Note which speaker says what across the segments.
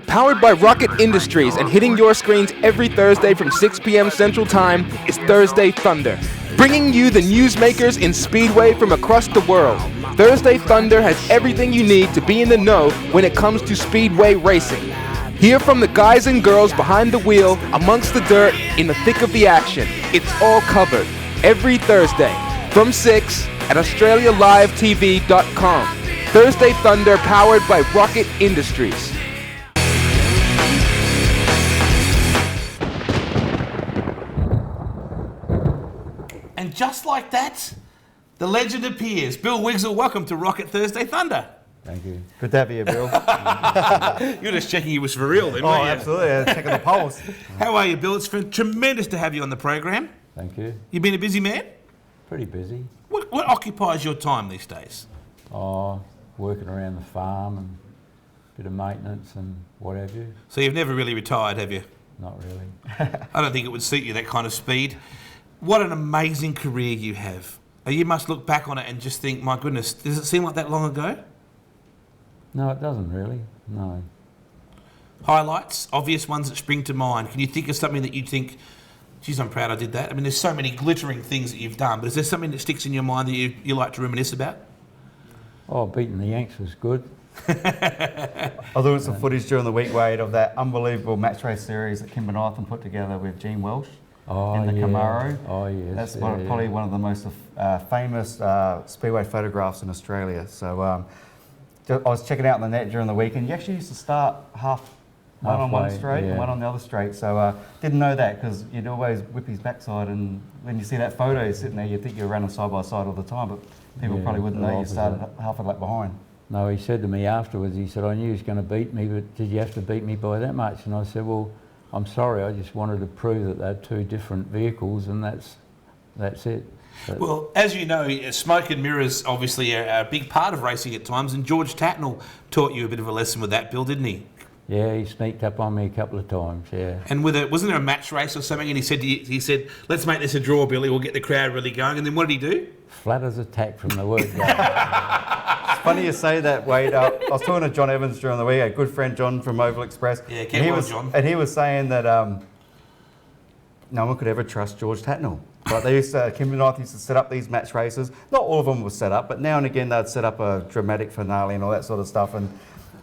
Speaker 1: Powered by Rocket Industries and hitting your screens every Thursday from 6 p.m. Central Time is Thursday Thunder, bringing you the newsmakers in Speedway from across the world. Thursday Thunder has everything you need to be in the know when it comes to Speedway racing. Hear from the guys and girls behind the wheel, amongst the dirt, in the thick of the action. It's all covered every Thursday from 6 at AustraliaLiveTV.com. Thursday Thunder, powered by Rocket Industries.
Speaker 2: And just like that, the legend appears. Bill Wigzell, welcome to Rocket Thursday Thunder.
Speaker 3: Thank you. Good to have you, Bill.
Speaker 2: You're just checking you was for real then,
Speaker 3: Oh,
Speaker 2: weren't you?
Speaker 3: absolutely. Checking the pulse.
Speaker 2: How are you, Bill? It's tremendous to have you on the program.
Speaker 3: Thank you.
Speaker 2: You been a busy man?
Speaker 3: Pretty busy.
Speaker 2: What occupies your time these days?
Speaker 3: Oh, working around the farm and a bit of maintenance and what have you.
Speaker 2: So you've never really retired, have you?
Speaker 3: Not really.
Speaker 2: I don't think it would suit you, that kind of speed. What an amazing career you have. You must look back on it and just think, my goodness, does it seem like that long ago?
Speaker 3: No, it doesn't really. No.
Speaker 2: Highlights, obvious ones that spring to mind. Can you think of something that you think, geez, I'm proud I did that? I mean, there's so many glittering things that you've done, but is there something that sticks in your mind that you like to reminisce about?
Speaker 3: Oh, beating the Yanks was good.
Speaker 4: I was doing some footage during the week, Wade, of that unbelievable match race series that Kim Benathan put together with Gene Welsh in the Camaro.
Speaker 3: Oh, yes.
Speaker 4: That's probably one of the most famous speedway photographs in Australia. So I was checking out on the net during the week, and you actually used to start one on one straight and one on the other straight. So didn't know that, because you'd always whip his backside, and when you see that photo sitting there, you'd think you were running side by side all the time, but people probably wouldn't know you started half a lap behind.
Speaker 3: No, he said to me afterwards, he said, I knew he was going to beat me, but did you have to beat me by that much? And I said, well, I'm sorry, I just wanted to prove that they're two different vehicles, and that's it. But
Speaker 2: well, as you know, smoke and mirrors obviously are a big part of racing at times, and George Tatnell taught you a bit of a lesson with that, Bill, didn't he?
Speaker 3: yeah, he sneaked up on me a couple of times, yeah.
Speaker 2: And wasn't there a match race or something, and he said, let's make this a draw, Billy, we'll get the crowd really going, and then what did he do?
Speaker 3: Flat as a tack from the word go.
Speaker 4: It's funny you say that, Wade. I was talking to John Evans during the week, a good friend John from Oval Express.
Speaker 2: Yeah, get well, John.
Speaker 4: And he was saying that no one could ever trust George Tatnell. Like they used to, Kim Benathan used to set up these match races. Not all of them were set up, but now and again they'd set up a dramatic finale and all that sort of stuff. And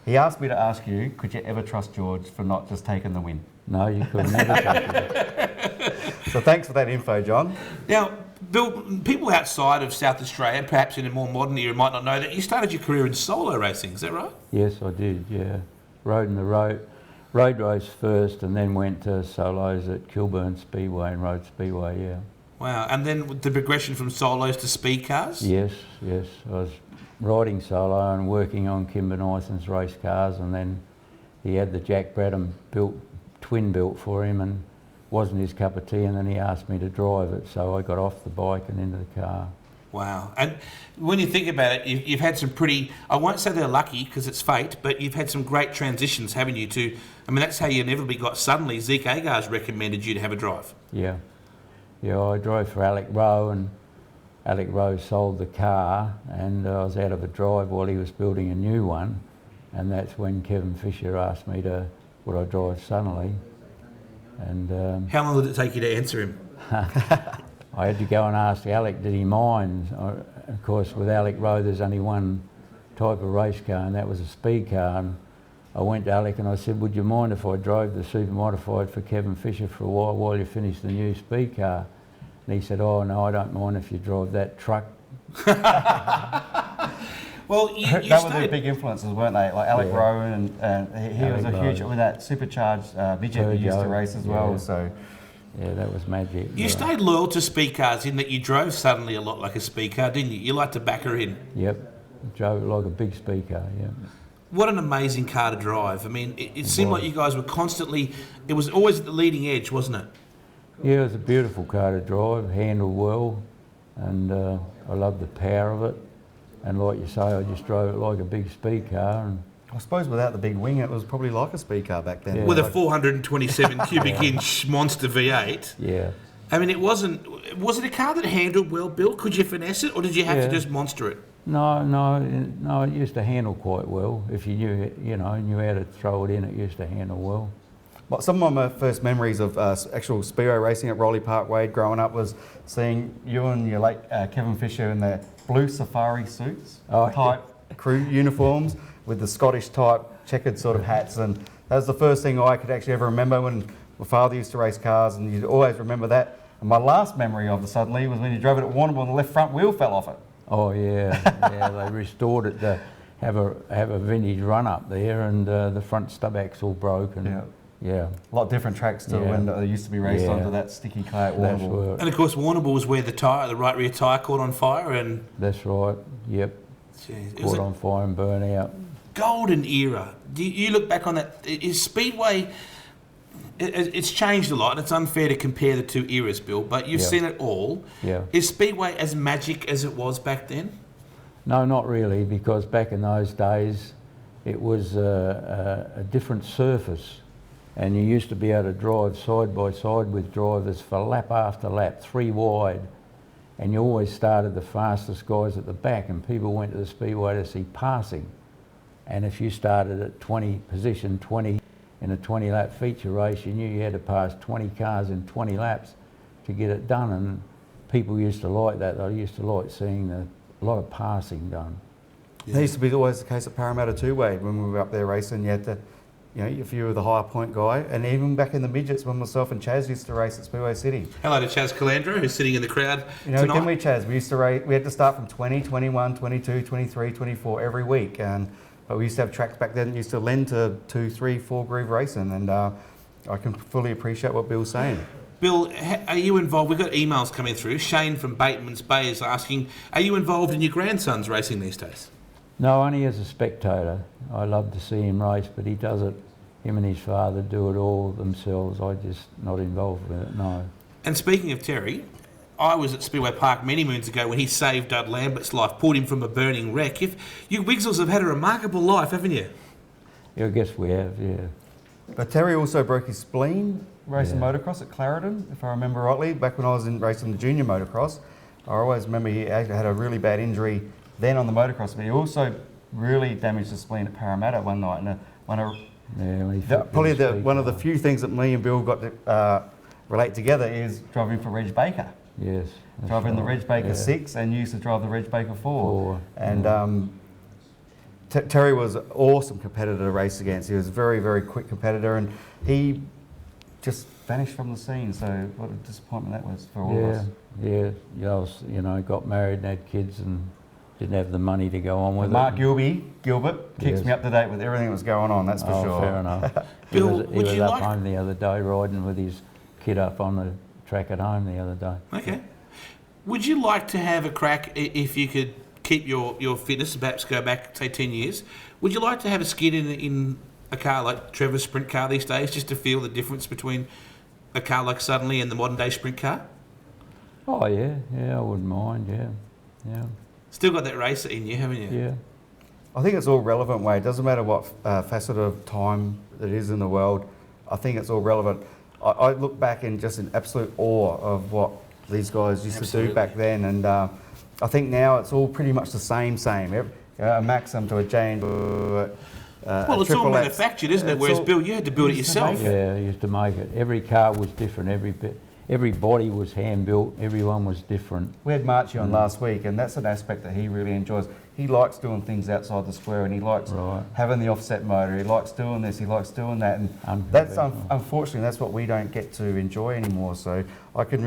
Speaker 4: he asked me to ask you, could you ever trust George for not just taking the win?
Speaker 3: No, you could never trust him.
Speaker 4: So thanks for that info, John.
Speaker 2: Now, Bill, people outside of South Australia, perhaps in a more modern era, might not know that you started your career in solo racing, is that right?
Speaker 3: Yes, I did, yeah. Rode in the road race first, and then went to solos at Kilburn Speedway and Road Speedway, yeah.
Speaker 2: Wow, and then the progression from solos to speed cars?
Speaker 3: Yes. I was riding solo and working on Kim Benathan's race cars, and then he had the Jack Bradham twin built for him, and wasn't his cup of tea, and then he asked me to drive it, so I got off the bike and into the car.
Speaker 2: Wow. And when you think about it, you've had some pretty, I won't say they're lucky because it's fate, but you've had some great transitions, haven't you, to, I mean, that's how you inevitably got, suddenly Zeke Agar's recommended you to have a drive.
Speaker 3: Yeah, I drove for Alec Rowe, and Alec Rowe sold the car, and I was out of a drive while he was building a new one, and that's when Kevin Fisher asked me would I drive suddenly. And
Speaker 2: how long did it take you to answer him?
Speaker 3: I had to go and ask Alec, did he mind? Of course, with Alec Rowe, there's only one type of race car, and that was a speed car. And I went to Alec and I said, would you mind if I drove the super modified for Kevin Fisher for a while you finish the new speed car? And he said, oh no, I don't mind if you drive that truck.
Speaker 2: Well, you
Speaker 4: that were their big influences, weren't they? Like Alec Rowe, and he was a huge, with that supercharged midget he used to race as well. So
Speaker 3: yeah, that was magic.
Speaker 2: You stayed loyal to speed cars in that you drove suddenly a lot like a speed car, didn't you? You liked to back her in.
Speaker 3: Yep, drove it like a big speed car, yeah.
Speaker 2: What an amazing car to drive. I mean, it seemed like you guys were constantly, it was always at the leading edge, wasn't it?
Speaker 3: Yeah, it was a beautiful car to drive, handled well, and I loved the power of it. And like you say, I just drove it like a big speed car. And
Speaker 4: I suppose without the big wing, it was probably like a speed car back then.
Speaker 3: Yeah.
Speaker 2: With a 427 cubic inch monster V8.
Speaker 3: Yeah.
Speaker 2: I mean, was it a car that handled well, Bill? Could you finesse it, or did you have to just monster it?
Speaker 3: No, it used to handle quite well. If you knew how to throw it in, it used to handle well.
Speaker 4: Well, some of my first memories of actual speedway racing at Rolly Park Wade growing up was seeing you and your late Kevin Fisher in their blue safari suits, type crew uniforms with the Scottish type checkered sort of hats, and that was the first thing I could actually ever remember when my father used to race cars, and you'd always remember that. And my last memory of the Suddenly was when you drove it at Warrnambool and the left front wheel fell off it.
Speaker 3: Oh yeah, they restored it to have a vintage run up there, and the front stub axle broke, and yeah.
Speaker 4: A lot different tracks to when they used to be raced onto that sticky clay at Warrnambool.
Speaker 2: And of course, Warrnambool was where the right rear tyre caught on fire, and
Speaker 3: that's right. Yep.
Speaker 2: Jeez,
Speaker 3: caught on fire and burnt out.
Speaker 2: Golden era. Do you look back on that? Is Speedway? It's changed a lot, and it's unfair to compare the two eras, Bill. But you've seen it all.
Speaker 3: Yeah.
Speaker 2: Is Speedway as magic as it was back then?
Speaker 3: No, not really, because back in those days, it was a different surface, and you used to be able to drive side by side with drivers for lap after lap, 3 wide, and you always started the fastest guys at the back, and people went to the Speedway to see passing. And if you started at position 20 in a 20-lap feature race, you knew you had to pass 20 cars in 20 laps to get it done, and people used to like that. They used to like seeing a lot of passing done.
Speaker 4: That used to be always the case at Parramatta too, Wade, when we were up there racing. You had to, if you were the higher point guy, and even back in the midgets when myself and Chaz used to race at Speedway City.
Speaker 2: Hello to Chaz Calandro, who's sitting in the crowd tonight.
Speaker 4: Didn't we, Chaz? We used to race, we had to start from 20, 21, 22, 23, 24 every week. But we used to have tracks back then that used to lend to 2, 3, 4 groove racing, and I can fully appreciate what Bill's saying.
Speaker 2: Bill, are you involved? We've got emails coming through. Shane from Bateman's Bay is asking, are you involved in your grandson's racing these days?
Speaker 3: No, only as a spectator. I love to see him race, but he does it, him and his father do it all themselves. I'm just not involved with it, no.
Speaker 2: And speaking of Terry, I was at Speedway Park many moons ago when he saved Dud Lambert's life, pulled him from a burning wreck. You Wigzells have had a remarkable life, haven't you?
Speaker 3: Yeah, I guess we have, yeah.
Speaker 4: But Terry also broke his spleen racing motocross at Clarendon, if I remember rightly. Back when I was racing the junior motocross, I always remember he actually had a really bad injury then on the motocross, but he also really damaged the spleen at Parramatta one night. And one of the few things that me and Bill got to relate together is driving for Reg Baker.
Speaker 3: Yes.
Speaker 4: Driving the Reg Baker 6, and you used to drive the Reg Baker 4. And Terry was an awesome competitor to race against. He was a very, very quick competitor, and he just vanished from the scene. So what a disappointment that was for all of us.
Speaker 3: Yeah, got married and had kids and didn't have the money to go on with
Speaker 4: Mark Gilbert keeps me up to date with everything that was going on, that's for sure.
Speaker 3: Fair enough.
Speaker 2: Bill,
Speaker 3: he was up home the other day riding with his kid up on the track at home the other day.
Speaker 2: Okay. Would you like to have a crack, if you could keep your fitness, perhaps go back, say, 10 years, would you like to have a skid in a car like Trevor's sprint car these days, just to feel the difference between a car like Suddenly and the modern day sprint car?
Speaker 3: Oh yeah, I wouldn't mind, yeah.
Speaker 2: Still got that racer in you, haven't you?
Speaker 3: Yeah.
Speaker 4: I think it's all relevant, Wade. It doesn't matter what facet of time it is in the world. I think it's all relevant. I look back in just in absolute awe of what these guys used to do back then, and I think now it's all pretty much the same. A Maxim to a Jane.
Speaker 2: Well, it's all manufactured, isn't it? Whereas, Bill, you had to build it yourself.
Speaker 3: Yeah, you used to make it. Every car was different. Every body was hand built. Everyone was different.
Speaker 4: We had Marchie on last week, and that's an aspect that he really enjoys. He likes doing things outside the square, and he likes having the offset motor. He likes doing this. He likes doing that, and that's unfortunately that's what we don't get to enjoy anymore. So I can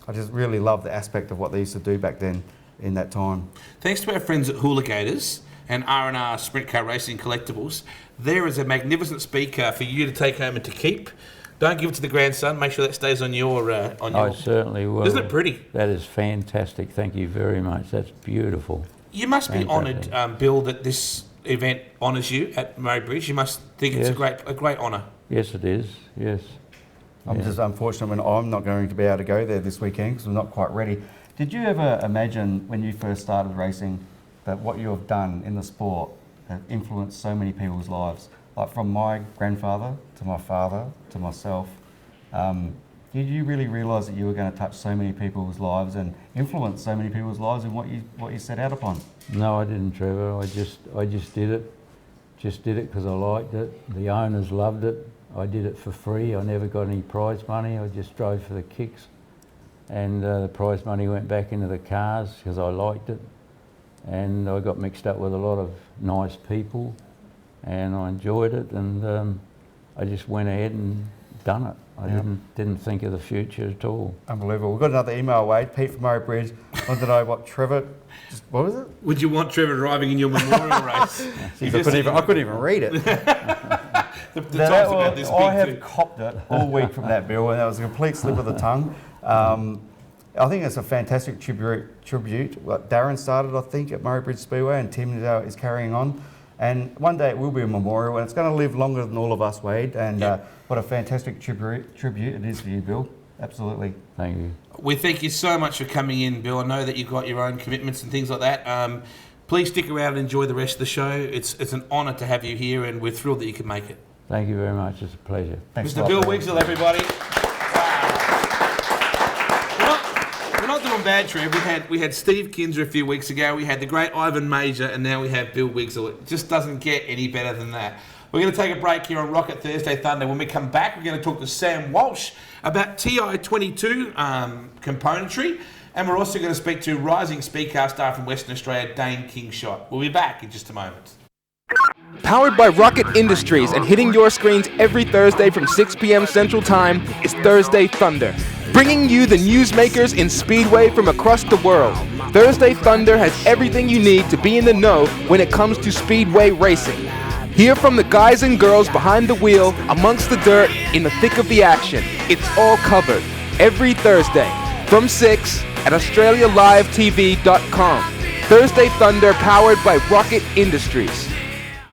Speaker 4: I just really love the aspect of what they used to do back then in that time.
Speaker 2: Thanks to our friends at Hooligators and R&R Sprint Car Racing Collectibles, there is a magnificent speed car for you to take home and to keep. Don't give it to the grandson. Make sure that stays on your. I
Speaker 3: certainly will.
Speaker 2: Isn't it pretty?
Speaker 3: That is fantastic. Thank you very much. That's beautiful.
Speaker 2: You must be honoured, Bill, that this event honours you at Murray Bridge. You must think it's a great honour.
Speaker 3: Yes, it is. Yes.
Speaker 4: I'm just unfortunate when I'm not going to be able to go there this weekend because I'm not quite ready. Did you ever imagine when you first started racing that what you have done in the sport have influenced so many people's lives? Like from my grandfather to my father to myself, did you really realise that you were going to touch so many people's lives and influence so many people's lives in what you set out upon?
Speaker 3: No, I didn't, Trevor. I just did it. Just did it because I liked it. The owners loved it. I did it for free. I never got any prize money. I just drove for the kicks. And the prize money went back into the cars because I liked it. And I got mixed up with a lot of nice people and I enjoyed it, and I just went ahead and done it. I didn't think of the future at all.
Speaker 4: Unbelievable. We've got another email, Wade. Pete from Murray Bridge wanted to know what Trevor, what was it?
Speaker 2: Would you want Trevor driving in your memorial race?
Speaker 4: I couldn't even read it. I have copped it all week from that bill, and that was a complete slip of the tongue. I think it's a fantastic tribute. What Darren started, I think, at Murray Bridge Speedway, and Tim is carrying on. And one day it will be a memorial, and it's going to live longer than all of us, Wade. And what a fantastic tribute it is to you, Bill. Absolutely.
Speaker 3: Thank you.
Speaker 2: We thank you so much for coming in, Bill. I know that you've got your own commitments and things like that. Please stick around and enjoy the rest of the show. It's an honour to have you here, and we're thrilled that you could make it.
Speaker 3: Thank you very much. It's a pleasure.
Speaker 4: Thanks
Speaker 2: Mr. Bill Wigzell, everybody. We're not doing bad, Trev. We had Steve Kinzer a few weeks ago. We had the great Ivan Major, and now we have Bill Wigzell. It just doesn't get any better than that. We're going to take a break here on Rocket Thursday Thunder. When we come back, we're going to talk to Sam Walsh about TI-22 componentry, and we're also going to speak to rising speed car star from Western Australia, Dane Kingshot. We'll be back in just a moment.
Speaker 1: Powered by Rocket Industries and hitting your screens every Thursday from 6 p.m. Central Time is Thursday Thunder, bringing you the newsmakers in Speedway from across the world. Thursday Thunder has everything you need to be in the know when it comes to Speedway racing. Hear from the guys and girls behind the wheel, amongst the dirt, in the thick of the action. It's all covered every Thursday from 6 at AustraliaLiveTV.com. Thursday Thunder powered by Rocket Industries.